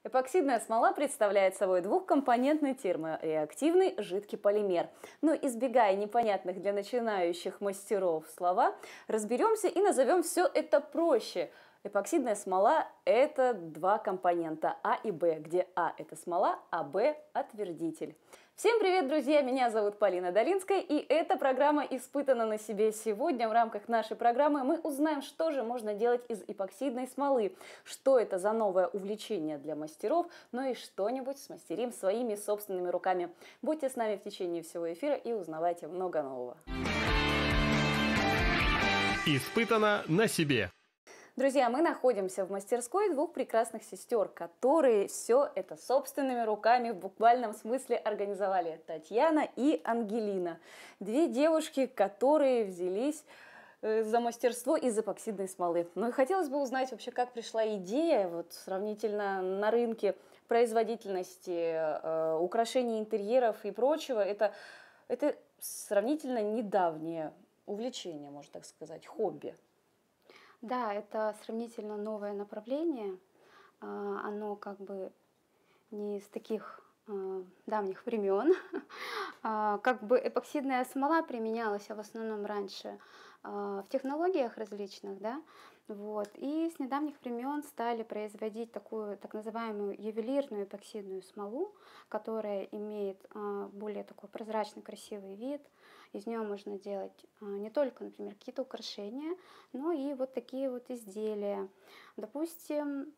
Эпоксидная смола представляет собой двухкомпонентный термореактивный жидкий полимер. Но избегая непонятных для начинающих мастеров слова, разберемся и назовем все это проще. Эпоксидная смола – это два компонента А и Б, где А – это смола, а Б – отвердитель. Всем привет, друзья! Меня зовут Полина Долинская, и эта программа «Испытана на себе». Сегодня в рамках нашей программы мы узнаем, что же можно делать из эпоксидной смолы, что это за новое увлечение для мастеров, ну и что-нибудь смастерим своими собственными руками. Будьте с нами в течение всего эфира и узнавайте много нового. «Испытана на себе». Друзья, мы находимся в мастерской двух прекрасных сестер, которые все это собственными руками в буквальном смысле организовали. Татьяна и Ангелина. Две девушки, которые взялись за мастерство из эпоксидной смолы. Ну и хотелось бы узнать вообще, как пришла идея вот, сравнительно на рынке производительности, украшений интерьеров и прочего. Это сравнительно недавнее увлечение, можно так сказать, хобби. Да, это сравнительно новое направление. Оно как бы не из таких давних времен. Как бы эпоксидная смола применялась в основном раньше в технологиях различных, да, вот. И с недавних времен стали производить такую так называемую ювелирную эпоксидную смолу, которая имеет более такой прозрачный, красивый вид. Из нее можно делать не только, например, какие-то украшения, но и вот такие вот изделия. Допустим,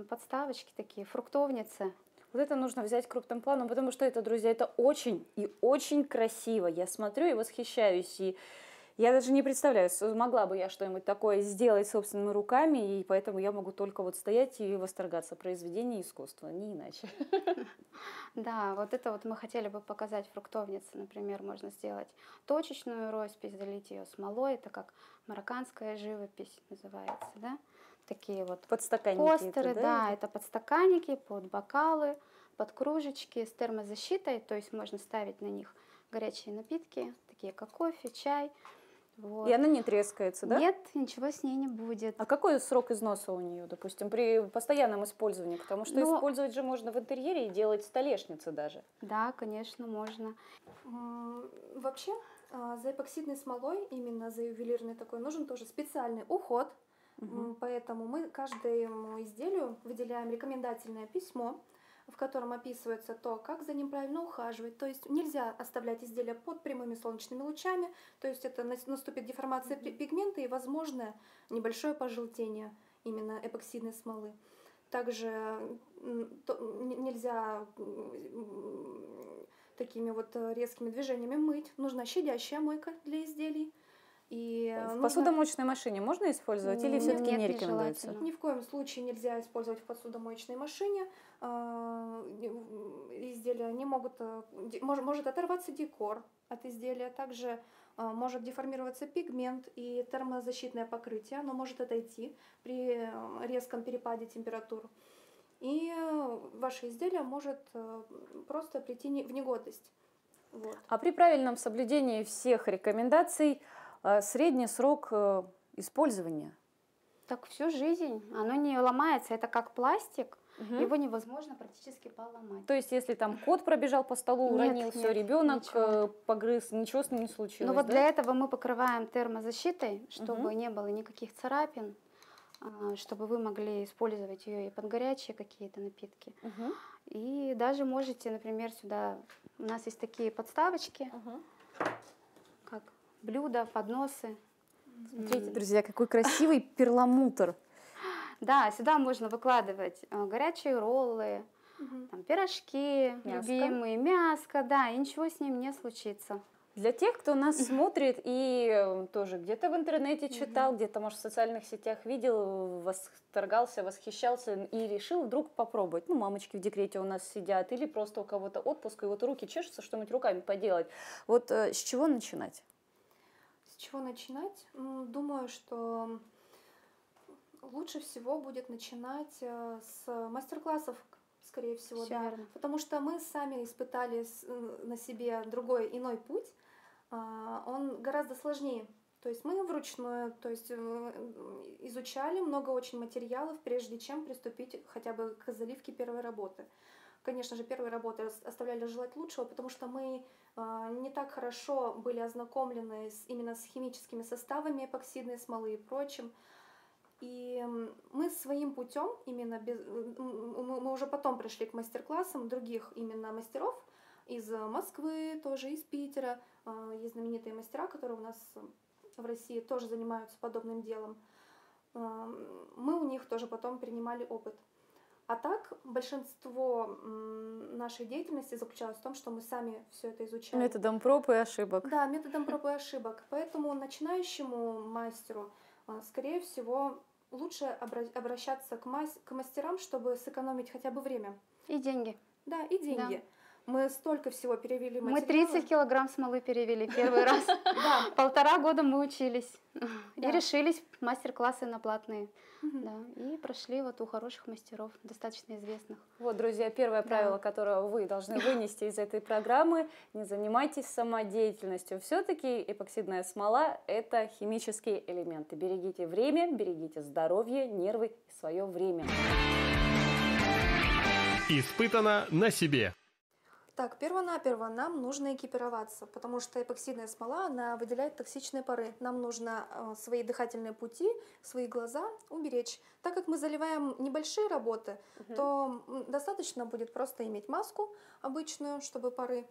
подставочки такие, фруктовницы. Вот это нужно взять крупным планом, потому что это, друзья, это очень и очень красиво. Я смотрю и восхищаюсь, и я даже не представляю, смогла бы я что-нибудь такое сделать собственными руками, и поэтому я могу только вот стоять и восторгаться произведением искусства, не иначе. Да, вот это вот мы хотели бы показать фруктовницы. Например, можно сделать точечную роспись, залить ее смолой, это как марокканская живопись называется, да? Такие вот подстаканники постеры, это, да, это подстаканники под бокалы, под кружечки с термозащитой, то есть можно ставить на них горячие напитки, такие как кофе, чай. Вот. И она не трескается, да? Нет, ничего с ней не будет. А какой срок износа у нее, допустим, при постоянном использовании? Потому что использовать же можно в интерьере и делать столешницы даже. Да, конечно, можно. Вообще, за эпоксидной смолой, именно за ювелирной такой, нужен тоже специальный уход. Поэтому мы каждому изделию выделяем рекомендательное письмо, в котором описывается то, как за ним правильно ухаживать. То есть нельзя оставлять изделия под прямыми солнечными лучами, то есть это наступит деформация пигмента и возможно небольшое пожелтение именно эпоксидной смолы. Также нельзя такими вот резкими движениями мыть, нужна щадящая мойка для изделий. И в посудомоечной машине можно использовать или все-таки не рекомендуется? Ни в коем случае нельзя использовать в посудомоечной машине. Изделия не могут, может оторваться декор от изделия, также может деформироваться пигмент и термозащитное покрытие, оно может отойти при резком перепаде температур. И ваше изделие может просто прийти в негодность. Вот. А при правильном соблюдении всех рекомендаций средний срок использования? Так всю жизнь. Оно не ломается. Это как пластик. Его невозможно практически поломать. То есть, если там кот пробежал по столу, уронил все, ребенок погрыз, ничего с ним не случилось? Ну вот для этого мы покрываем термозащитой, чтобы не было никаких царапин, чтобы вы могли использовать ее и под горячие какие-то напитки. И даже можете, например, сюда, у нас есть такие подставочки, как блюда, подносы. Смотрите, друзья, какой красивый перламутр. Да, сюда можно выкладывать горячие роллы, там, пирожки, любимые, мяско, да, и ничего с ним не случится. Для тех, кто нас смотрит и тоже где-то в интернете читал, где-то, может, в социальных сетях видел, восторгался, восхищался и решил вдруг попробовать. Ну, мамочки в декрете у нас сидят, или просто у кого-то отпуск, и вот руки чешутся, что-нибудь руками поделать. Вот с чего начинать? С чего начинать? Думаю, что лучше всего будет начинать с мастер-классов, скорее всего, да. Потому что мы сами испытали на себе иной путь. Он гораздо сложнее. То есть мы вручную, то есть изучали много очень материалов, прежде чем приступить хотя бы к заливке первой работы. Конечно же, первые работы оставляли желать лучшего, потому что мы не так хорошо были ознакомлены именно с химическими составами эпоксидной смолы и прочим. И мы своим путем, именно мы уже потом пришли к мастер-классам других именно мастеров из Москвы, тоже из Питера. Есть знаменитые мастера, которые у нас в России тоже занимаются подобным делом. Мы у них тоже потом принимали опыт. А так, большинство нашей деятельности заключалось в том, что мы сами все это изучали. Методом проб и ошибок. Да, методом проб и ошибок. Поэтому начинающему мастеру, скорее всего, лучше обращаться к мастерам, чтобы сэкономить хотя бы время. И деньги. Да, и деньги. Да. Мы столько всего перевели Мы материала. 30 килограмм смолы перевели первый раз. 1,5 года мы учились. И решились мастер-классы на платные. Да, и прошли вот у хороших мастеров, достаточно известных. Вот, друзья, первое правило, которое вы должны вынести из этой программы: не занимайтесь самодеятельностью. Все-таки эпоксидная смола – это химические элементы. Берегите время, берегите здоровье, нервы и свое время. Испытано на себе. Так, перво-наперво нам нужно экипироваться, потому что эпоксидная смола, она выделяет токсичные пары. Нам нужно свои дыхательные пути, свои глаза уберечь. Так как мы заливаем небольшие работы, то достаточно будет просто иметь маску обычную, чтобы пары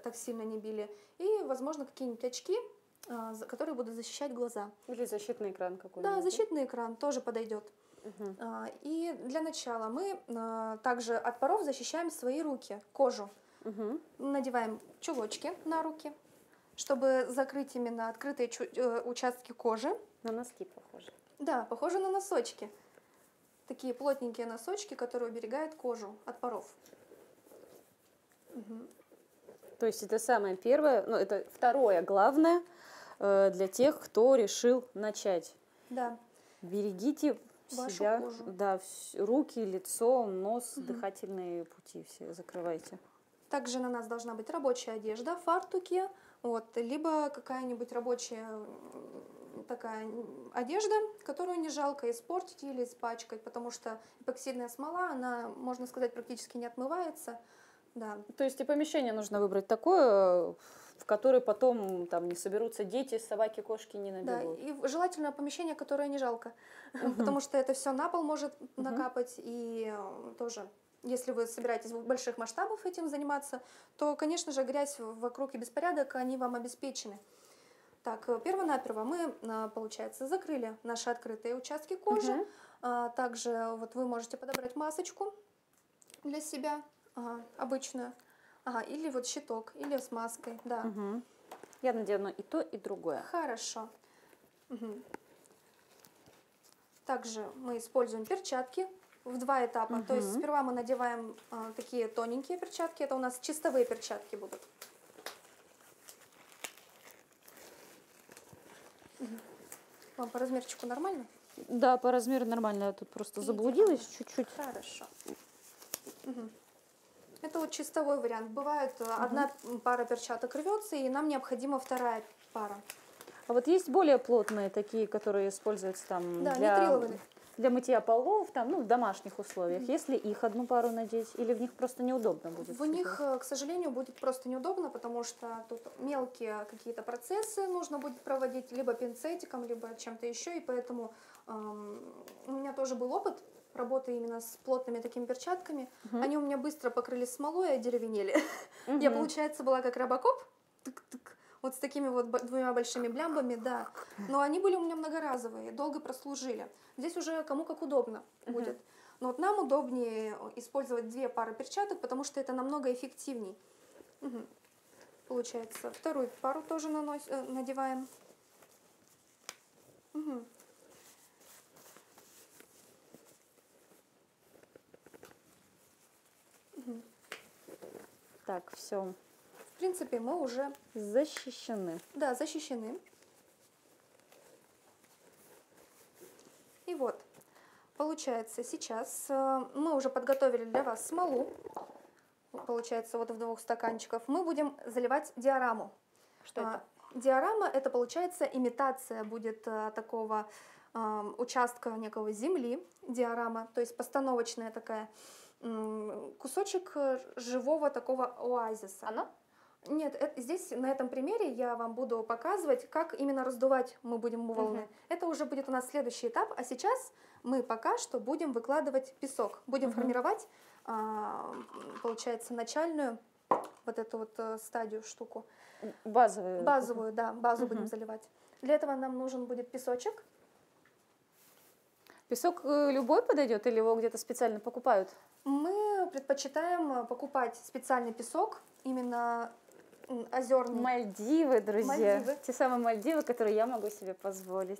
так сильно не били, и, возможно, какие-нибудь очки, которые будут защищать глаза. Или защитный экран какой-нибудь. Да, защитный экран тоже подойдет. И для начала мы также от паров защищаем свои руки, кожу. Надеваем чулочки на руки, чтобы закрыть именно открытые участки кожи. На носки похоже. Да, похоже на носочки. Такие плотненькие носочки, которые уберегают кожу от паров. То есть это самое первое, ну это второе главное для тех, кто решил начать. Да. Берегите Вашу себя, кожу. да, руки, лицо, нос, дыхательные пути все закрывайте. Также на нас должна быть рабочая одежда, фартуки, вот, либо какая-нибудь рабочая такая одежда, которую не жалко испортить или испачкать, потому что эпоксидная смола, она, можно сказать, практически не отмывается. Да. То есть и помещение нужно выбрать такое, в которое потом там не соберутся дети, собаки, кошки не набегут. Да, и желательно помещение, которое не жалко, потому что это все на пол может накапать, и тоже, если вы собираетесь в больших масштабах этим заниматься, то, конечно же, грязь вокруг и беспорядок, они вам обеспечены. Так, перво-наперво мы, получается, закрыли наши открытые участки кожи. Также вот вы можете подобрать масочку для себя, обычную, или вот щиток, или с маской, да. Я надену и то, и другое. Хорошо. Также мы используем перчатки в 2 этапа. То есть сперва мы надеваем такие тоненькие перчатки, это у нас чистовые перчатки будут. Вам по размерчику нормально? Да, по размеру нормально, я тут просто заблудилась чуть-чуть. Хорошо. Это вот чистовой вариант. Бывает, одна пара перчаток рвется, и нам необходима вторая пара. А вот есть более плотные такие, которые используются там Да, нитриловые. для мытья полов, там, ну, в домашних условиях. Если их одну пару надеть, или в них просто неудобно будет? В них, к сожалению, будет просто неудобно, потому что тут мелкие какие-то процессы нужно будет проводить либо пинцетиком, либо чем-то еще, и поэтому у меня тоже был опыт работы именно с плотными такими перчатками. Они у меня быстро покрылись смолой и одеревенели. Я, получается, была как робокоп, вот с такими вот 2 большими блямбами, да. Но они были у меня многоразовые, долго прослужили. Здесь уже кому как удобно будет. Но вот нам удобнее использовать 2 пары перчаток, потому что это намного эффективней. Получается, вторую пару тоже надеваем. Так, все. В принципе, мы уже Защищены. Да, защищены. И вот, получается, сейчас мы уже подготовили для вас смолу. Получается, вот в 2 стаканчиков. Мы будем заливать диораму. Что это? Диорама это получается имитация будет такого участка некого земли, диорама, то есть постановочная такая, кусочек живого такого оазиса. Оно? Нет, здесь на этом примере я вам буду показывать, как именно раздувать мы будем волны. Это уже будет у нас следующий этап, а сейчас мы пока что будем выкладывать песок, будем формировать, получается, начальную вот эту вот стадию, штуку. Базовую. Базовую, да, базу будем заливать. Для этого нам нужен будет песочек. Песок любой подойдет или его где-то специально покупают? Мы предпочитаем покупать специальный песок, именно озерный. Мальдивы, друзья. Мальдивы. Те самые Мальдивы, которые я могу себе позволить.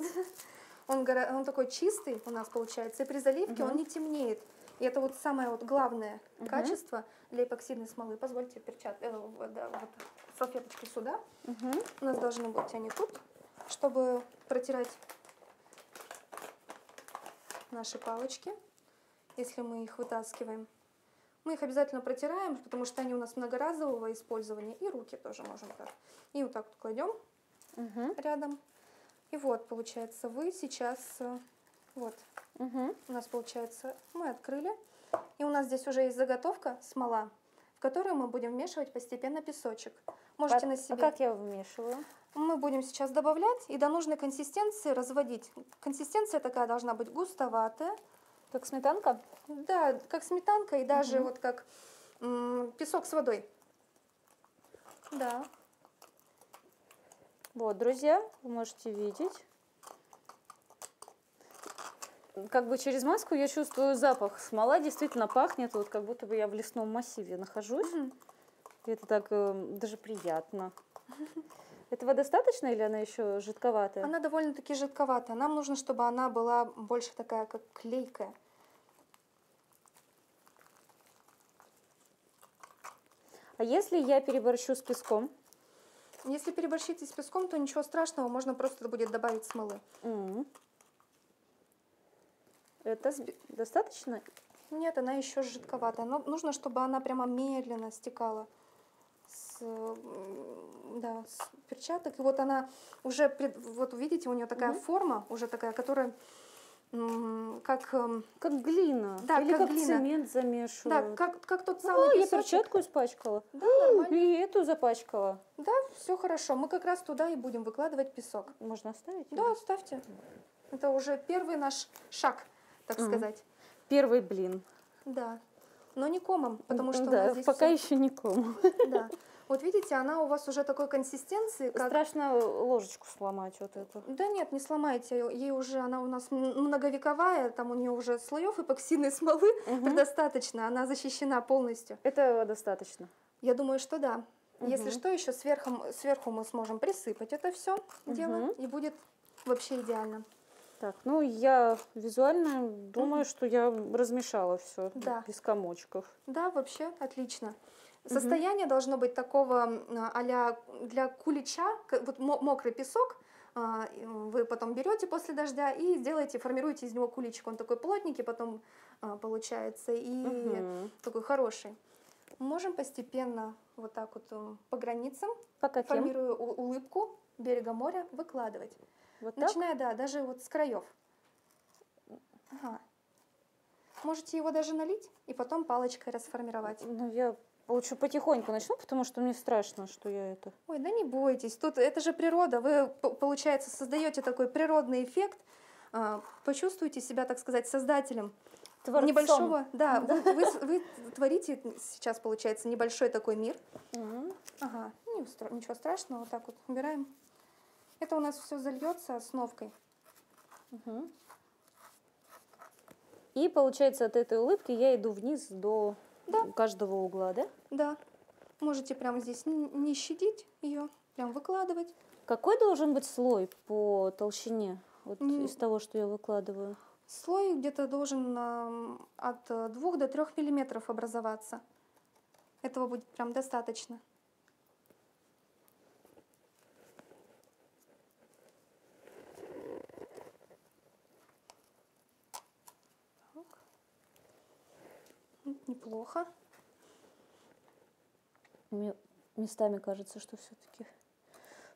Он такой чистый у нас получается, и при заливке он не темнеет. И это вот самое вот главное качество для эпоксидной смолы. Позвольте вот салфеточки сюда. У нас должны быть они тут, чтобы протирать наши палочки, если мы их вытаскиваем. Мы их обязательно протираем, потому что они у нас многоразового использования, и руки тоже можем так. И вот так вот кладем рядом. И вот, получается, вы сейчас, вот, у нас получается, мы открыли, и у нас здесь уже есть заготовка, смола, в которую мы будем вмешивать постепенно песочек. Можете на себе. А как я вмешиваю? Мы будем сейчас добавлять и до нужной консистенции разводить. Консистенция такая должна быть густоватая. Как сметанка? Да, как сметанка и даже вот как песок с водой. Да. Вот, друзья, вы можете видеть. Как бы через маску я чувствую запах. Смола действительно пахнет, вот как будто бы я в лесном массиве нахожусь. И это так даже приятно. Этого достаточно или она еще жидковатая? Она довольно-таки жидковатая. Нам нужно, чтобы она была больше такая, как клейкая. А если я переборщу с песком? Если переборщите с песком, то ничего страшного, можно просто будет добавить смолы. Это достаточно? Нет, она еще жидковатая. Но нужно, чтобы она прямо медленно стекала с перчаток. И вот она уже, вот видите, у нее такая форма, уже такая, которая как глина. Да, или как глина. Цемент замешивают. Да, как тот самый я песочек. перчатку испачкала. Да, нормально. И эту запачкала. Да, все хорошо. Мы как раз туда и будем выкладывать песок. Можно оставить? Да, ставьте. Это уже первый наш шаг, так сказать. Первый блин. Да. Но не комом, потому что у да, нас здесь пока всё- еще не ком. Да. Вот видите, она у вас уже такой консистенции, как... Страшно ложечку сломать вот эту. Да нет, не сломайте. Ей уже, она у нас многовековая, там у нее уже слоев эпоксидной смолы предостаточно, она защищена полностью. Этого достаточно. Я думаю, что да. Если что, еще сверху мы сможем присыпать это все дело, и будет вообще идеально. Так, ну я визуально думаю, что я размешала все Да. без комочков. Да, вообще отлично. Состояние должно быть такого а-ля для кулича, вот мокрый песок, вы потом берете после дождя и делаете, формируете из него куличик. Он такой плотненький потом получается и такой хороший. Можем постепенно вот так вот по границам, По каким? формируя улыбку берега моря, выкладывать. Вот так? Начиная, да, даже вот с краев. Ага. Можете его даже налить и потом палочкой расформировать. Ну, я лучше потихоньку начну, потому что мне страшно, что я это... Ой, да не бойтесь, тут это же природа, вы, получается, создаете такой природный эффект, почувствуйте себя, так сказать, создателем Творцом. небольшого, да, вы творите сейчас, получается, небольшой такой мир. Ага, ничего страшного, вот так вот убираем. Это у нас все зальется основкой. И получается, от этой улыбки я иду вниз до каждого угла, да? Да, можете прямо здесь не щадить ее, прям выкладывать. Какой должен быть слой по толщине вот из того, что я выкладываю? Слой где-то должен от 2 до 3 миллиметров образоваться. Этого будет прям достаточно. Неплохо. Мне местами кажется, что все-таки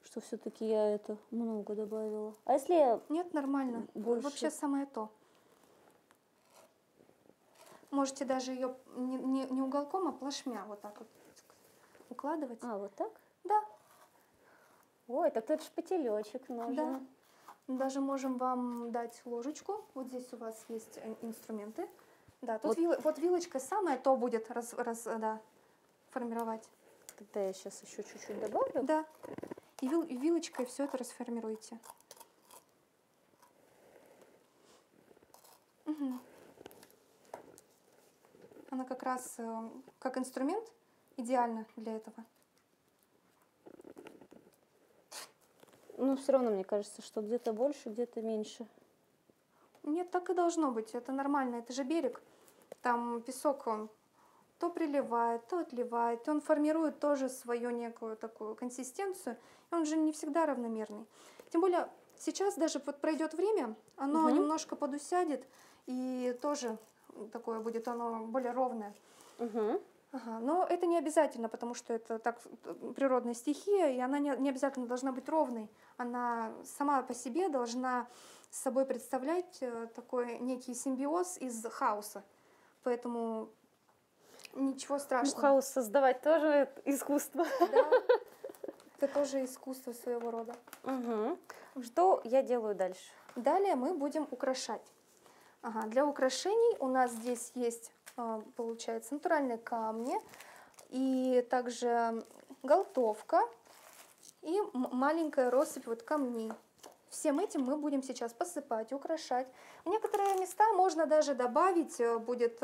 что все-таки я это много добавила. А если я Нет, нормально. больше? Вообще самое то. Можете даже ее не уголком, а плашмя вот так вот укладывать. А, вот так? Да, Ой, так тут шпателечек нужен. да. Даже можем вам дать ложечку. Вот здесь у вас есть инструменты. Да, тут вот вилочка самое то будет да, формировать. Тогда я сейчас еще чуть-чуть добавлю. Да. И вилочкой все это расформируйте. Угу. Она как раз как инструмент идеальна для этого. Ну, все равно мне кажется, что где-то больше, где-то меньше. Нет, так и должно быть. Это нормально, это же берег. Там песок, он то приливает, то отливает. И он формирует тоже свою некую такую консистенцию. И он же не всегда равномерный. Тем более сейчас даже вот пройдет время, оно немножко подусядет. И тоже такое будет оно более ровное. Ага, но это не обязательно, потому что это так природная стихия, и она не обязательно должна быть ровной. Она сама по себе должна с собой представлять такой некий симбиоз из хаоса. Поэтому ничего страшного. Ну, хаос создавать тоже искусство. Да, это тоже искусство своего рода. Что я делаю дальше? Далее мы будем украшать. Ага, для украшений у нас здесь есть, получается, натуральные камни и также голтовка и маленькая россыпь вот камней. Всем этим мы будем сейчас посыпать, украшать. В некоторые места можно даже добавить, будет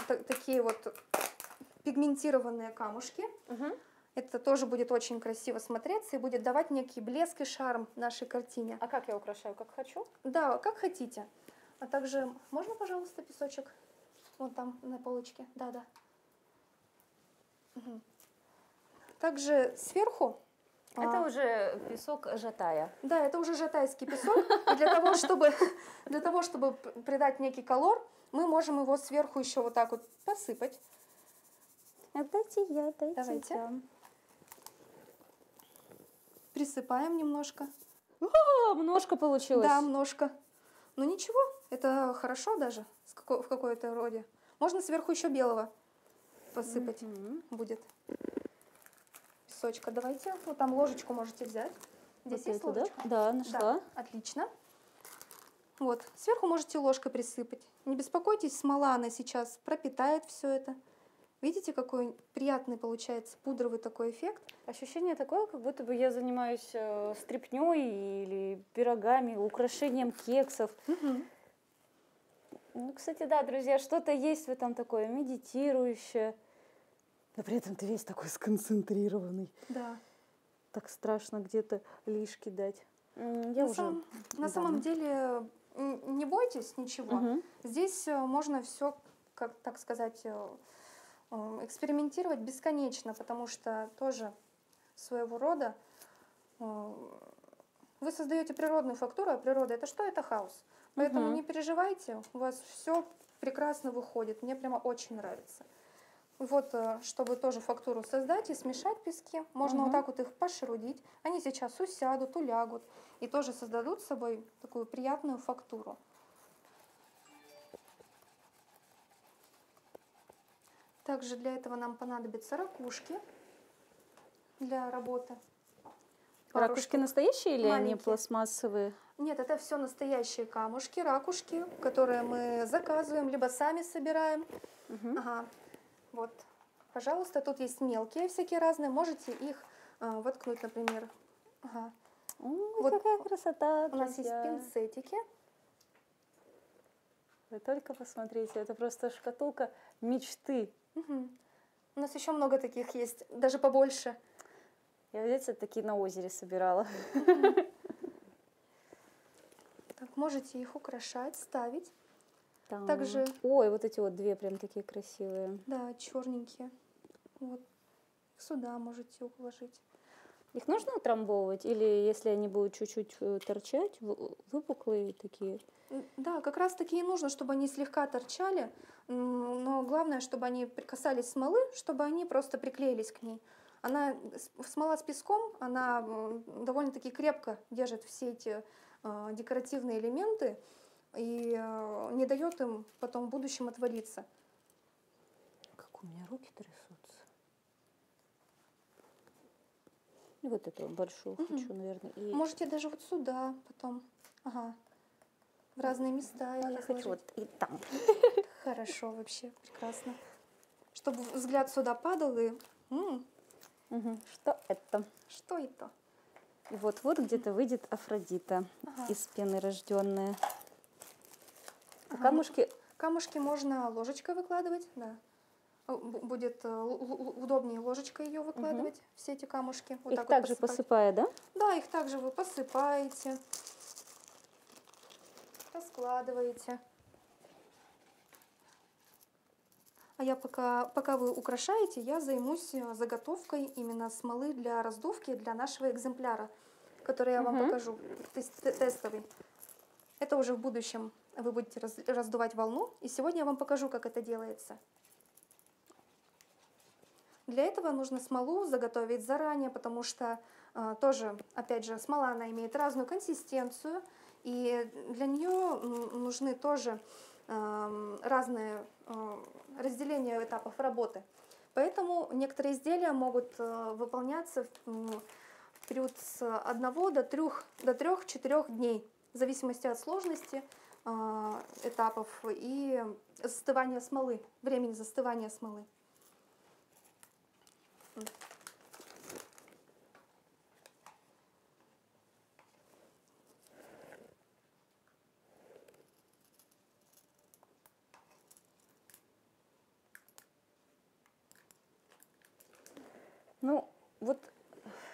такие вот пигментированные камушки. Это тоже будет очень красиво смотреться и будет давать некий блеск и шарм нашей картине. А как я украшаю? Как хочу? Да, как хотите. А также, можно, пожалуйста, песочек? Вон там, на полочке. Да. Угу. Также сверху... Это уже песок жатая. Да, это уже жатайский песок. И для того, чтобы придать некий колор, мы можем его сверху еще вот так вот посыпать. Дайте я. Давайте. Присыпаем немножко. О, немножко получилось. Да, немножко. Ну ничего, это хорошо даже в какой-то роде. Можно сверху еще белого посыпать будет. Песочка. Давайте. Вот там ложечку можете взять. Здесь Вот есть эту, ложечка? Да, нашла. Да, отлично. Вот. Сверху можете ложкой присыпать. Не беспокойтесь, смола она сейчас пропитает все это. Видите, какой приятный получается пудровый такой эффект? Ощущение такое, как будто бы я занимаюсь стряпнёй или пирогами, украшением кексов. Ну, кстати, да, друзья, что-то есть в этом такое медитирующее. Но при этом ты весь такой сконцентрированный. Да. Так страшно где-то лишки дать. На самом деле не бойтесь ничего. Здесь можно все, как так сказать, экспериментировать бесконечно, потому что тоже своего рода вы создаете природную фактуру, а природа это что? Это хаос. Поэтому не переживайте, у вас все прекрасно выходит. Мне прямо очень нравится. Вот, чтобы тоже фактуру создать и смешать пески, можно вот так вот их пошерудить. Они сейчас усядут, улягут и тоже создадут с собой такую приятную фактуру. Также для этого нам понадобятся ракушки для работы. Ракушки настоящие или маленькие. они пластмассовые? Нет, это все настоящие камушки, ракушки, которые мы заказываем, либо сами собираем. Ага. Вот, пожалуйста, тут есть мелкие всякие разные, можете их воткнуть, например. Ага. Вот какая красота, у нас есть друзья. пинцетики. Вы только посмотрите, это просто шкатулка мечты. У нас еще много таких есть, даже побольше. Я, видите, такие на озере собирала. Так, можете их украшать, ставить. Там. Также... Ой, вот эти вот две прям такие красивые. Да, черненькие. Вот. Сюда можете уложить. Их нужно утрамбовывать? Или если они будут чуть-чуть торчать, выпуклые такие? Да, как раз таки и нужно, чтобы они слегка торчали. Но главное, чтобы они касались смолы, чтобы они просто приклеились к ней. Смола с песком, она довольно-таки крепко держит все эти декоративные элементы и не дает им потом в будущем отвалиться. Как у меня руки трясутся. И вот эту большую хочу, наверное. И... Можете даже вот сюда потом. Ага. В разные места. я хочу вот и там. Хорошо, вообще, прекрасно. Чтобы взгляд сюда падал и... Что это? Что это? И вот где-то выйдет Афродита из пены рожденная. Камушки. Камушки можно ложечкой выкладывать, да. Будет удобнее ложечкой ее выкладывать, все эти камушки. Вот их так также вот посыпая, да? Да, их также вы посыпаете, раскладываете. А я пока вы украшаете, я займусь заготовкой именно смолы для раздувки для нашего экземпляра, который я вам покажу, тестовый. Это уже в будущем вы будете раздувать волну, и сегодня я вам покажу, как это делается. Для этого нужно смолу заготовить заранее, потому что тоже, опять же, смола, она имеет разную консистенцию, и для нее нужны тоже разные разделения этапов работы. Поэтому некоторые изделия могут выполняться в период с 1 до 3-4 дней, в зависимости от сложности этапов и застывания смолы, времени застывания смолы. Ну, вот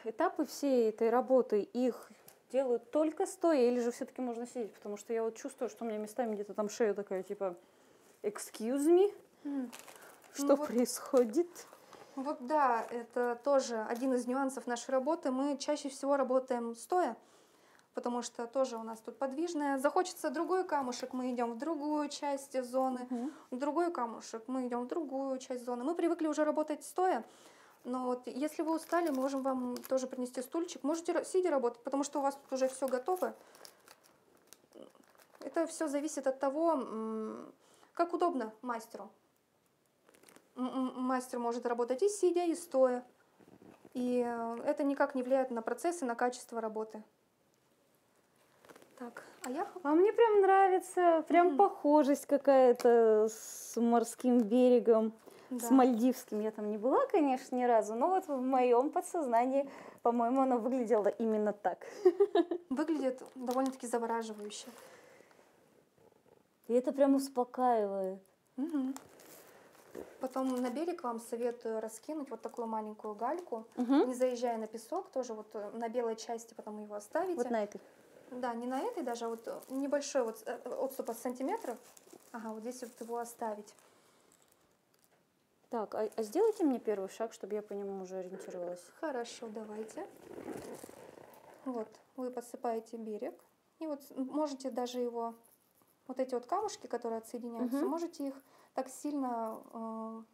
этапы всей этой работы, их делают только стоя, или же все-таки можно сидеть? Потому что я вот чувствую, что у меня местами где-то там шея такая, типа, excuse me, что происходит? Вот да, это тоже один из нюансов нашей работы. Мы чаще всего работаем стоя, потому что тоже у нас тут подвижная. Захочется другой камушек, мы идем в другую часть зоны, другой камушек, мы идем в другую часть зоны. Мы привыкли уже работать стоя, но вот если вы устали, мы можем вам тоже принести стульчик. Можете сидя работать, потому что у вас тут уже все готово. Это все зависит от того, как удобно мастеру. Мастер может работать и сидя, и стоя. И это никак не влияет на процесс и на качество работы. Так, А мне прям нравится, прям похожесть какая-то с морским берегом, с мальдивским. Я там не была, конечно, ни разу, но вот в моем подсознании, по-моему, оно выглядело именно так. Выглядит довольно-таки завораживающе. И это прям успокаивает. Потом на берег вам советую раскинуть вот такую маленькую гальку, не заезжая на песок, тоже вот на белой части потом его оставите. Вот на этой? Да, не на этой даже, а вот небольшой вот отступ от сантиметров. Ага, вот здесь вот его оставить. Так, а сделайте мне первый шаг, чтобы я по нему уже ориентировалась. Хорошо, давайте. Вот, вы посыпаете берег. И вот можете даже его, вот эти вот камушки, которые отсоединяются, можете их так сильно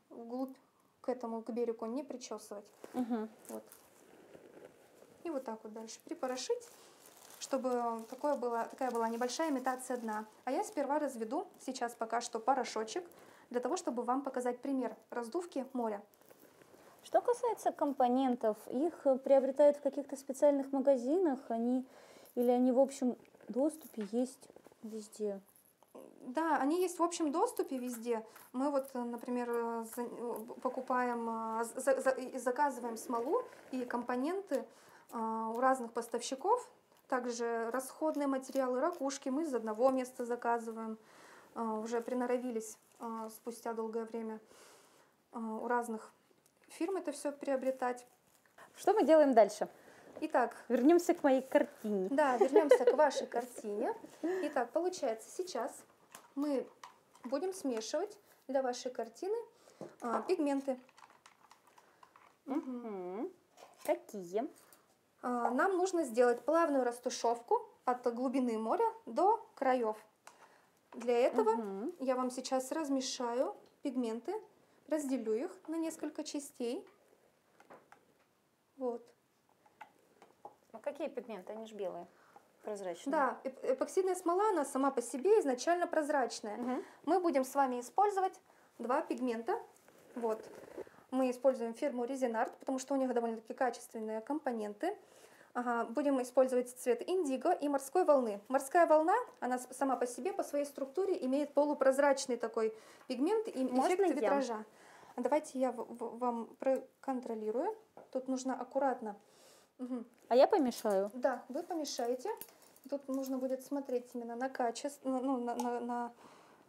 вглубь к берегу не причесывать. Вот. И вот так вот дальше припорошить, чтобы такая была небольшая имитация дна. А я сперва разведу сейчас пока что порошочек, для того, чтобы вам показать пример раздувки моря. Что касается компонентов, их приобретают в каких-то специальных магазинах, или они в общем доступе есть везде? Да, они есть в общем доступе везде. Мы вот, например, покупаем, заказываем смолу и компоненты у разных поставщиков. Также расходные материалы, ракушки мы из одного места заказываем. Уже приноровились спустя долгое время у разных фирм это все приобретать. Что мы делаем дальше? Итак, вернемся к моей картине. Да, вернемся к вашей картине. Итак, получается, сейчас мы будем смешивать для вашей картины пигменты. Какие? Нам нужно сделать плавную растушевку от глубины моря до краев. Для этого я вам сейчас размешаю пигменты, разделю их на несколько частей. Вот. Ну, какие пигменты? Они же белые, прозрачные. Да, эпоксидная смола, она сама по себе изначально прозрачная. Мы будем с вами использовать два пигмента. Вот. Мы используем фирму Резинарт, потому что у них довольно-таки качественные компоненты. Ага, будем использовать цвет индиго и морской волны. Морская волна, она сама по себе, по своей структуре, имеет полупрозрачный такой пигмент и эффект витража. Давайте я вам проконтролирую. Тут нужно аккуратно. Угу. А я помешаю? Да, вы помешаете. Тут нужно будет смотреть именно на качество, ну, на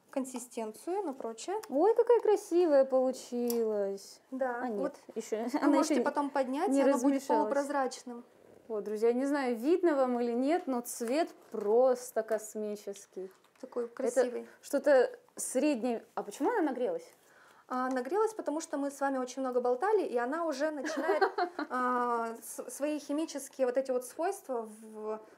консистенцию, на прочее. Ой, какая красивая получилась. Да. А нет, Вот еще. вы можете потом поднять, и оно будет полупрозрачным. Вот, друзья, не знаю, видно вам или нет, но цвет просто космический. Такой красивый. Это что-то среднее. А почему она нагрелась? Нагрелась, потому что мы с вами очень много болтали, и она уже начинает свои химические вот эти вот свойства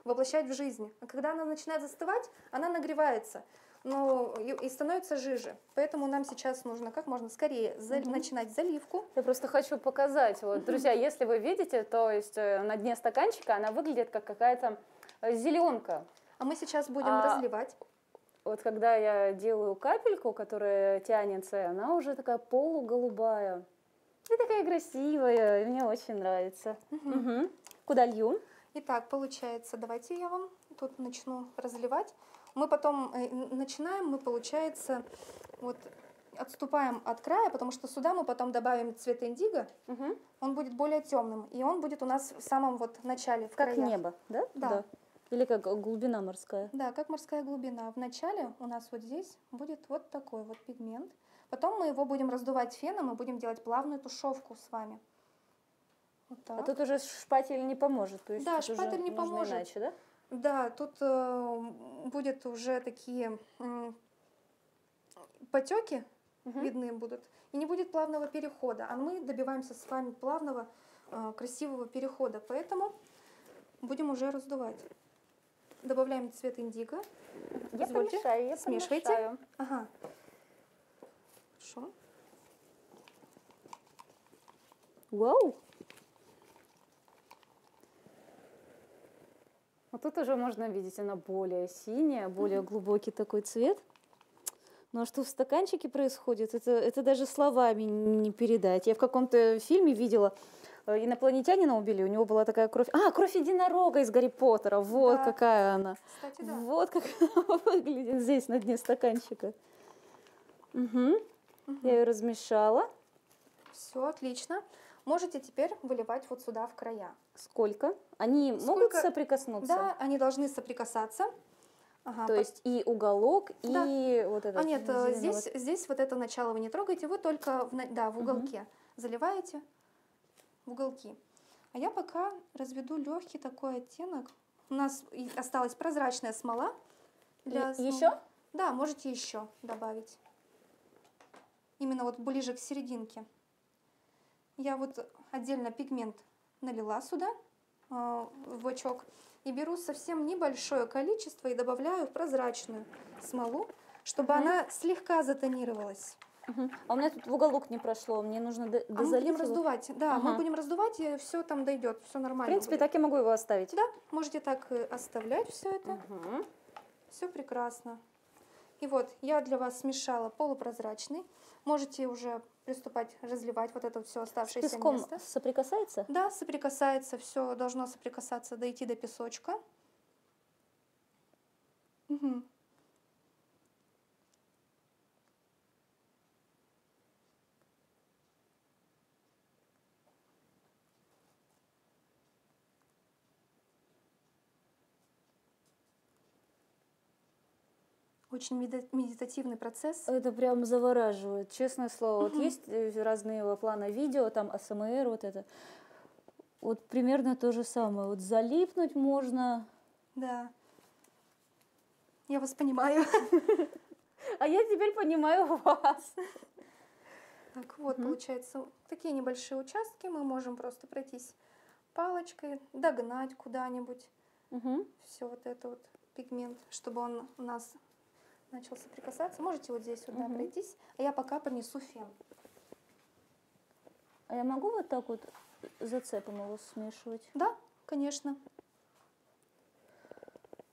воплощать в жизнь. А когда она начинает застывать, она нагревается, но и становится жиже. Поэтому нам сейчас нужно как можно скорее начинать заливку. Я просто хочу показать. Вот, друзья, если вы видите, то есть на дне стаканчика она выглядит как какая-то зеленка. А мы сейчас будем разливать. Вот когда я делаю капельку, которая тянется, она уже такая полуголубая. И такая красивая, и мне очень нравится. Угу. Куда лью? Итак, получается, давайте я вам тут начну разливать. Мы потом начинаем, получается, вот отступаем от края, потому что сюда мы потом добавим цвет индиго. Угу. Он будет более темным, и он будет у нас в самом вот начале, в как краях. Небо, да? Да. Или как глубина морская? Да, как морская глубина. В начале у нас вот здесь будет вот такой вот пигмент. Потом мы его будем раздувать феном и будем делать плавную тушевку с вами. Вот так. А тут уже шпатель не поможет. То есть да, тут шпатель не поможет. Иначе, да? Да, тут будет уже такие потеки видны будут. И не будет плавного перехода. А мы добиваемся с вами плавного, красивого перехода. Поэтому будем уже раздувать. Добавляем цвет индиго. Я помешаю, я смешивайте. Помешаю. Ага. Хорошо. Вау! Вот тут уже можно видеть, она более синяя, более глубокий такой цвет. Ну а что в стаканчике происходит, это даже словами не передать. Я в каком-то фильме видела, инопланетянина убили, у него была такая кровь. Кровь единорога из Гарри Поттера. Вот да. Какая она. Кстати, да. Вот как она выглядит здесь на дне стаканчика. Угу. Я ее размешала. Все, отлично. Можете теперь выливать вот сюда в края. Сколько? Они могут соприкоснуться? Да, они должны соприкасаться. Ага, то есть и уголок, да. И вот это. Нет, здесь вот это начало вы не трогаете, вы только в уголке заливаете в уголки. А я пока разведу легкий такой оттенок. У нас осталась прозрачная смола. Еще? Да, можете еще добавить. Именно вот ближе к серединке. Я вот отдельно пигмент налила сюда, в бачок. И беру совсем небольшое количество и добавляю в прозрачную смолу, чтобы она слегка затонировалась. А у меня тут в уголок не прошло, мне нужно дозалить. Мы будем раздувать, да, мы будем раздувать, и все там дойдет, все нормально. В принципе, будет. так я могу его оставить. Да, можете так оставлять все это. Все прекрасно. И вот я для вас смешала полупрозрачный. Можете уже приступать разливать вот это все оставшееся место. С песком место. Соприкасается? Да, соприкасается, все должно соприкасаться, дойти до песочка. Угу. Очень медитативный процесс. Это прям завораживает, честное слово. Вот есть разные плана видео, там АСМР, вот это. Вот примерно то же самое. Вот залипнуть можно. Да. Я вас понимаю. А я теперь понимаю вас. Так вот, получается, такие небольшие участки мы можем просто пройтись палочкой, догнать куда-нибудь. Все вот это вот пигмент, чтобы он у нас начал соприкасаться. Можете вот здесь вот пройтись, а я пока принесу фен. А я могу вот так вот зацепом его смешивать. Да, конечно.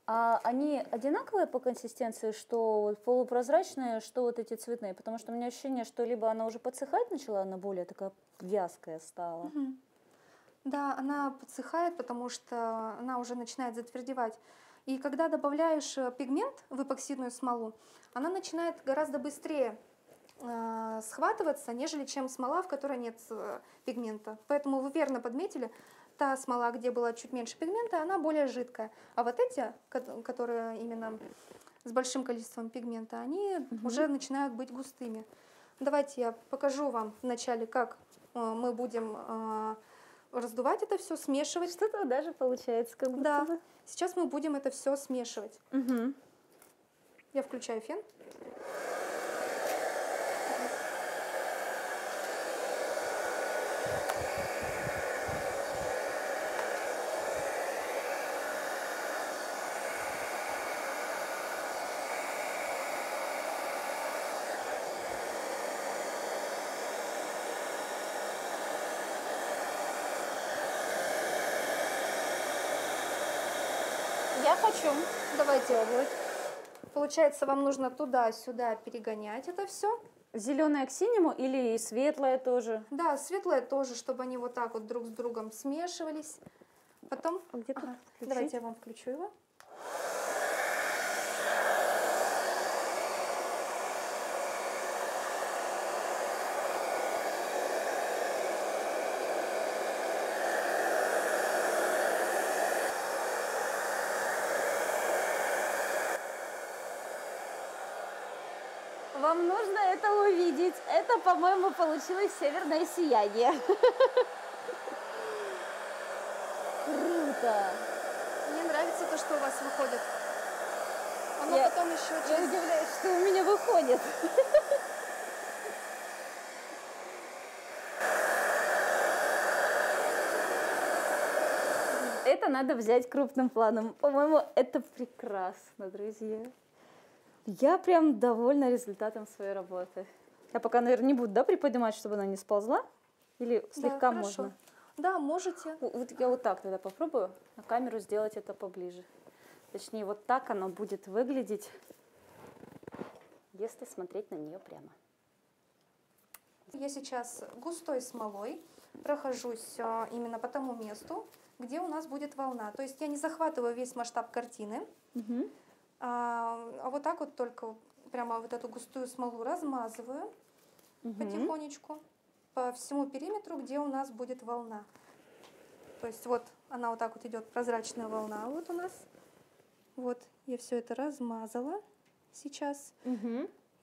А они одинаковые по консистенции, что вот полупрозрачные, что вот эти цветные? Потому что у меня ощущение, что либо она уже подсыхать начала, она более такая вязкая стала. Мгм. Да, она подсыхает, потому что она уже начинает затвердевать. И когда добавляешь пигмент в эпоксидную смолу, она начинает гораздо быстрее схватываться, нежели чем смола, в которой нет пигмента. Поэтому вы верно подметили, та смола, где было чуть меньше пигмента, она более жидкая. А вот эти, которые именно с большим количеством пигмента, они уже начинают быть густыми. Давайте я покажу вам вначале, как мы будем раздувать это все, смешивать. Что-то даже получается как будто Да, бы. сейчас мы будем это все смешивать. Мгм. Я включаю фен. Я хочу. Давайте вот. Получается, вам нужно туда-сюда перегонять это все. Зеленое к синему или и светлое тоже? Да, светлое тоже, чтобы они вот так вот друг с другом смешивались. Потом, А где тут ага, включить? давайте я вам включу его. Вам нужно это увидеть. Это, по-моему, получилось северное сияние. Круто. Мне нравится то, что у вас выходит. Оно Я- потом еще Я через... удивляюсь, что у меня выходит. Это надо взять крупным планом. По-моему, это прекрасно, друзья. Я прям довольна результатом своей работы. Я пока, наверное, не буду, да, приподнимать, чтобы она не сползла? Или Да, слегка хорошо. можно? Да, можете. Вот я вот так тогда попробую на камеру сделать это поближе. Точнее, вот так оно будет выглядеть, если смотреть на нее прямо. Я сейчас густой смолой прохожусь именно по тому месту, где у нас будет волна. То есть я не захватываю весь масштаб картины, а вот так вот только прямо вот эту густую смолу размазываю потихонечку по всему периметру, где у нас будет волна. То есть вот она вот так вот идет, прозрачная волна вот у нас. Вот я все это размазала сейчас.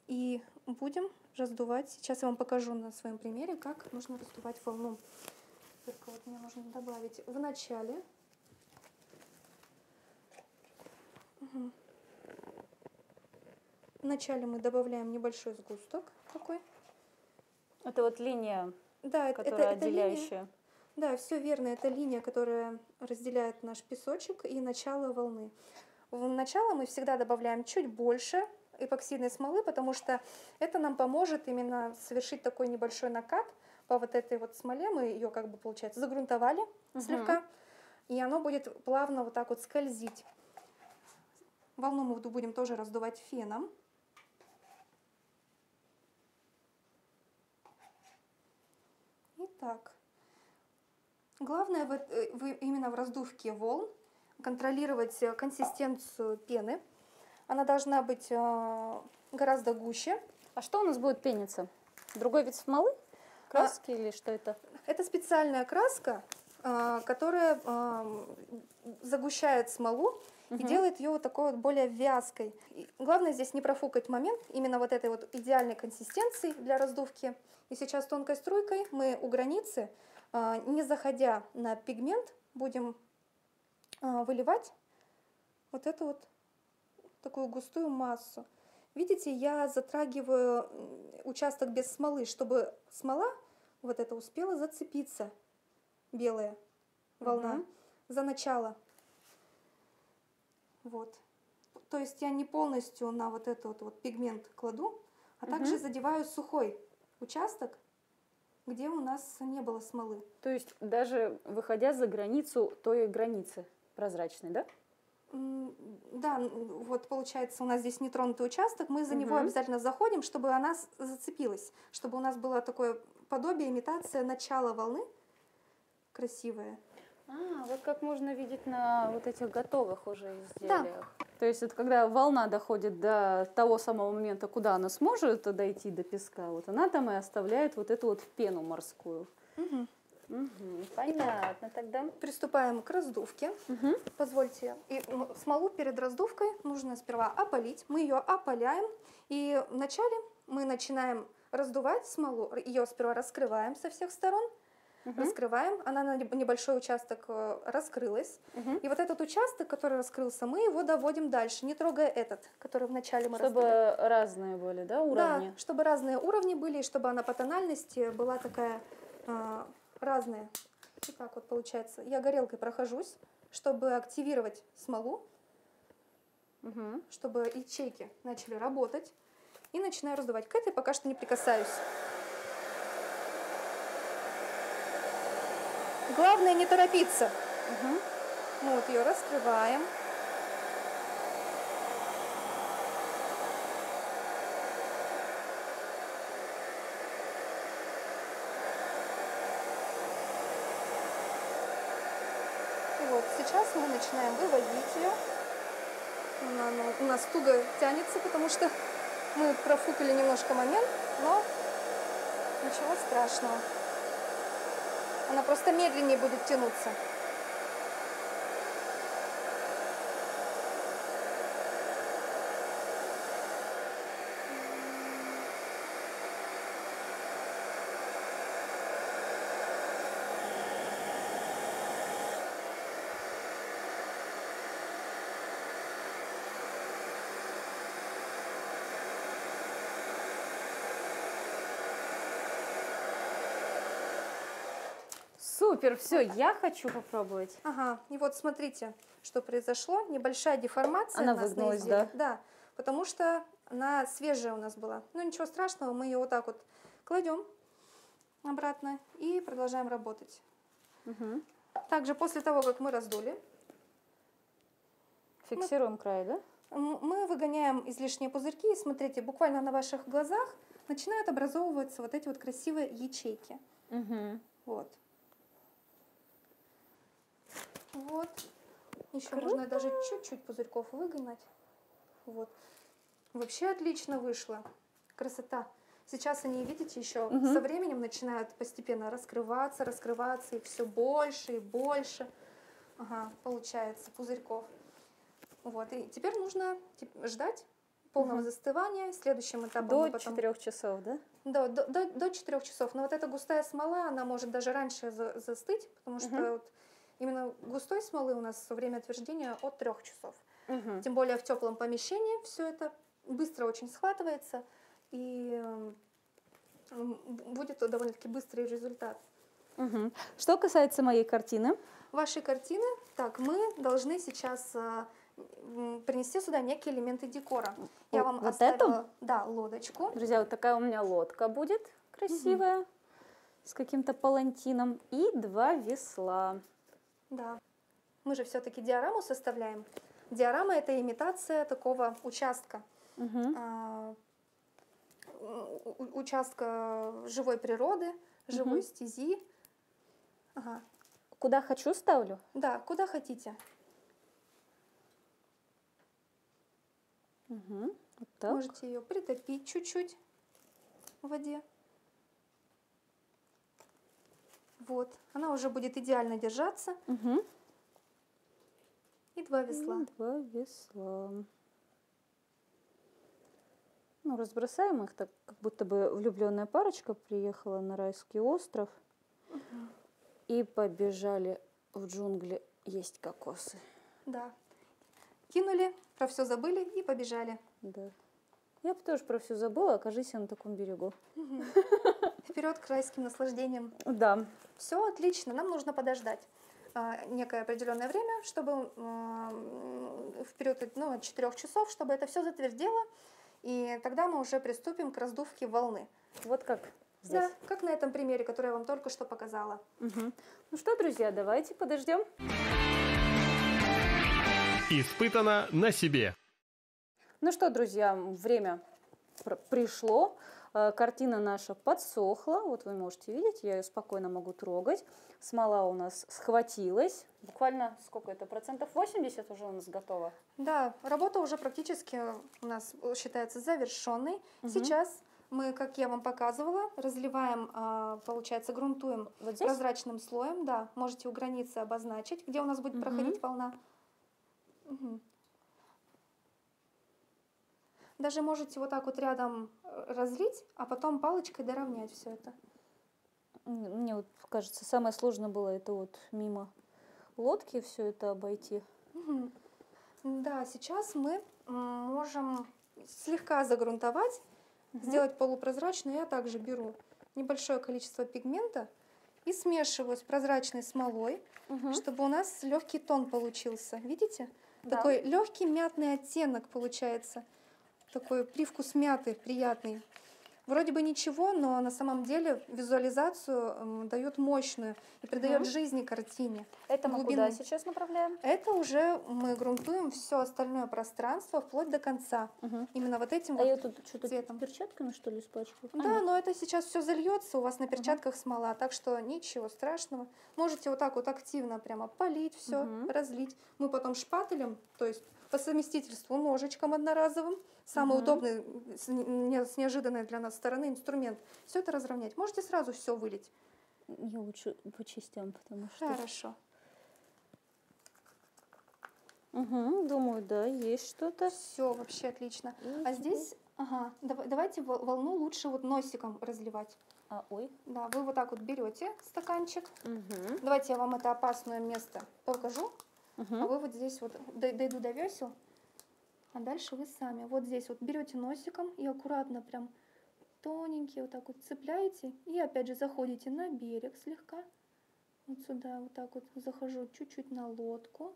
И будем раздувать. Сейчас я вам покажу на своем примере, как нужно раздувать волну. Только вот мне нужно добавить в начале. Вначале мы добавляем небольшой сгусток такой. Это вот линия, Да, которая это линия. отделяющая. Да, все верно. Это линия, которая разделяет наш песочек и начало волны. В начало мы всегда добавляем чуть больше эпоксидной смолы, потому что это нам поможет именно совершить такой небольшой накат по вот этой вот смоле. Мы ее, как бы, получается, загрунтовали слегка, и оно будет плавно вот так вот скользить. Волну мы будем тоже раздувать феном. Итак, главное именно в раздувке волн контролировать консистенцию пены. Она должна быть гораздо гуще. А что у нас будет пениться? Другой вид смолы? Краски или что это? Это специальная краска, которая загущает смолу и делает ее вот такой вот более вязкой. И главное здесь не профукать момент именно вот этой вот идеальной консистенции для раздувки. И сейчас тонкой струйкой мы у границы, не заходя на пигмент, будем выливать вот эту вот такую густую массу. Видите, я затрагиваю участок без смолы, чтобы смола вот эта успела зацепиться, белая волна, за начало. Вот. То есть я не полностью на вот этот вот пигмент кладу, а также задеваю сухой участок где у нас не было смолы. То есть даже выходя за границу той границы прозрачной, да? Да, вот получается у нас здесь нетронутый участок, мы за него обязательно заходим, чтобы она зацепилась, чтобы у нас было такое подобие, имитация начала волны красивая. Вот как можно видеть на вот этих готовых уже Да. изделиях. То есть это когда волна доходит до того самого момента, куда она сможет дойти до песка, вот она там и оставляет вот эту вот пену морскую. Понятно тогда. Приступаем к раздувке. Позвольте. И смолу перед раздувкой нужно сперва опалить. Мы ее опаляем. И вначале мы начинаем раздувать смолу. Ее сперва раскрываем со всех сторон. Раскрываем. Она на небольшой участок раскрылась. И вот этот участок, который раскрылся, мы его доводим дальше, не трогая этот, который вначале мы Чтобы раскрыли. разные были, да, уровни? Да, чтобы разные уровни были, и чтобы она по тональности была такая разная. И так вот получается. Я горелкой прохожусь, чтобы активировать смолу, чтобы ячейки начали работать. И начинаю раздувать. К этой пока что не прикасаюсь. Главное не торопиться. Вот ее раскрываем. Вот, сейчас мы начинаем выводить ее. Она у нас туго тянется, потому что мы профукали немножко момент, но ничего страшного. Она просто медленнее будет тянуться. Супер, все, я хочу попробовать. Ага, и вот смотрите, что произошло. Небольшая деформация. Она у нас на выгнулась, изделии. да? Да, потому что она свежая у нас была. Ну ничего страшного, мы ее вот так вот кладем обратно и продолжаем работать. Также после того, как мы раздули, Фиксируем край, да? мы выгоняем излишние пузырьки. И смотрите, буквально на ваших глазах начинают образовываться вот эти вот красивые ячейки. Вот. Вот. Еще можно даже чуть-чуть пузырьков выгнать. Вот. Вообще отлично вышло. Красота. Сейчас они, видите, еще со временем начинают постепенно раскрываться, и все больше и больше. Ага, получается пузырьков. Вот. И теперь нужно ждать полного застывания. Следующим этапом До 4 часов, да? до 4 часов. Но вот эта густая смола, она может даже раньше застыть, потому что вот именно густой смолы у нас время отверждения от 3 часов. Тем более в теплом помещении все это быстро очень схватывается, и будет довольно-таки быстрый результат. Что касается моей картины. Вашей картины, так, мы должны сейчас принести сюда некие элементы декора. Я вам Вот оставила, да, лодочку. Друзья, вот такая у меня лодка будет красивая, с каким-то палантином, и 2 весла. Да. Мы же все-таки диораму составляем. Диорама — это имитация такого участка. Участка живой природы, живой стези. Ага. Куда хочу ставлю? Да, куда хотите. Вот так. Можете ее притопить чуть-чуть в воде. Вот. Она уже будет идеально держаться. И 2 весла. 2 весла. Ну, разбросаем их, так как будто бы влюбленная парочка приехала на райский остров и побежали в джунгли есть кокосы. Да. Кинули, про все забыли и побежали. Да. Я бы тоже про все забыла, окажись я на таком берегу. Вперед к райским наслаждениям. Да. Все отлично, нам нужно подождать некое определенное время, чтобы в период от 4 часов, чтобы это все затвердело, и тогда мы уже приступим к раздувке волны. Вот как здесь. Да, как на этом примере, который я вам только что показала. Мгм. Ну что, друзья, давайте подождем. Испытано на себе. Ну что, друзья, время пришло. Картина наша подсохла. Вот вы можете видеть, я ее спокойно могу трогать. Смола у нас схватилась. Буквально сколько это? Процентов 80 уже у нас готово. Да, работа уже практически у нас считается завершенной. Сейчас мы, как я вам показывала, разливаем, получается, грунтуем Вот здесь? прозрачным слоем. Да, можете у границы обозначить, где у нас будет проходить волна. Мгм. Даже можете вот так вот рядом разлить, а потом палочкой доровнять все это. Мне вот кажется, самое сложное было это вот мимо лодки все это обойти. Мгм. Да, сейчас мы можем слегка загрунтовать, сделать полупрозрачную. Я также беру небольшое количество пигмента и смешиваю с прозрачной смолой, чтобы у нас легкий тон получился. Видите? Да. Такой легкий мятный оттенок получается. Такой привкус мяты приятный. Вроде бы ничего, но на самом деле визуализацию дает мощную и придает жизни картине. Это мы глубину. куда сейчас направляем? Это уже мы грунтуем все остальное пространство вплоть до конца. Именно вот этим А я вот тут что-то цветом. перчатками, что ли, испачкаю? Да, но это сейчас все зальется, у вас на перчатках смола, так что ничего страшного. Можете вот так вот активно прямо полить все, разлить. Мы потом шпателем, то есть по совместительству ножичком одноразовым, самый удобный с неожиданной для нас стороны инструмент, все это разровнять. Можете сразу все вылить. Я лучше по частям, потому что... Хорошо. думаю, да, есть что-то. Все вообще отлично. А здесь, давайте волну лучше вот носиком разливать. Ой. Да, вы вот так вот берете стаканчик. Давайте я вам это опасное место покажу. А вы вот здесь вот дойду до весел, а дальше вы сами. Вот здесь вот берете носиком и аккуратно прям тоненький вот так вот цепляете. И опять же заходите на берег слегка. Вот сюда вот так вот захожу чуть-чуть на лодку.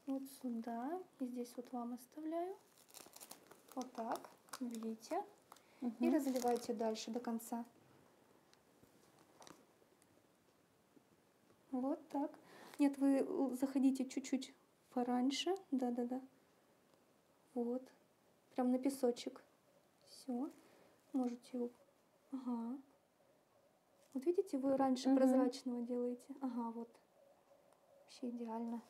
Вот сюда. И здесь вот вам оставляю. Вот так. Видите? И разливайте дальше до конца. Вот так. Нет, вы заходите чуть-чуть пораньше. Да-да-да. Вот. Прям на песочек. Все. Можете его... Ага. Вот видите, вы раньше прозрачного делаете. Ага, вот. Вообще идеально.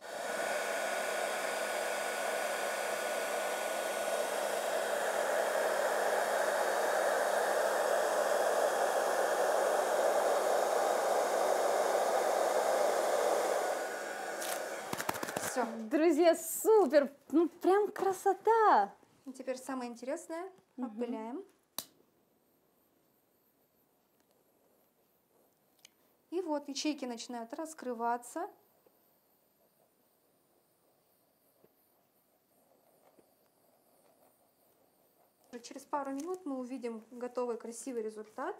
Все. Друзья, супер! Ну, прям красота! Теперь самое интересное. Опыляем. И вот ячейки начинают раскрываться. Через пару минут мы увидим готовый красивый результат.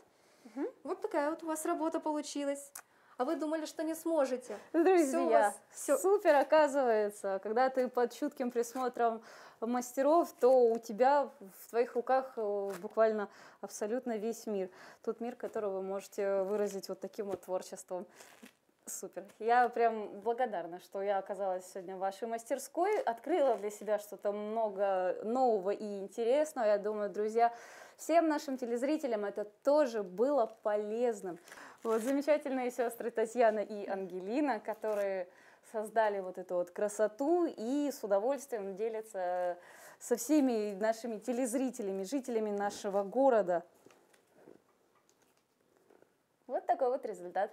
Вот такая вот у вас работа получилась. А вы думали, что не сможете? Друзья, всё. супер оказывается. Когда ты под чутким присмотром мастеров, то у тебя в твоих руках буквально абсолютно весь мир. Тот мир, который вы можете выразить вот таким вот творчеством. Супер. Я прям благодарна, что я оказалась сегодня в вашей мастерской, открыла для себя что-то много нового и интересного. Я думаю, друзья, всем нашим телезрителям это тоже было полезным. Вот замечательные сестры Татьяна и Ангелина, которые создали вот эту вот красоту и с удовольствием делятся со всеми нашими телезрителями, жителями нашего города. Вот такой вот результат.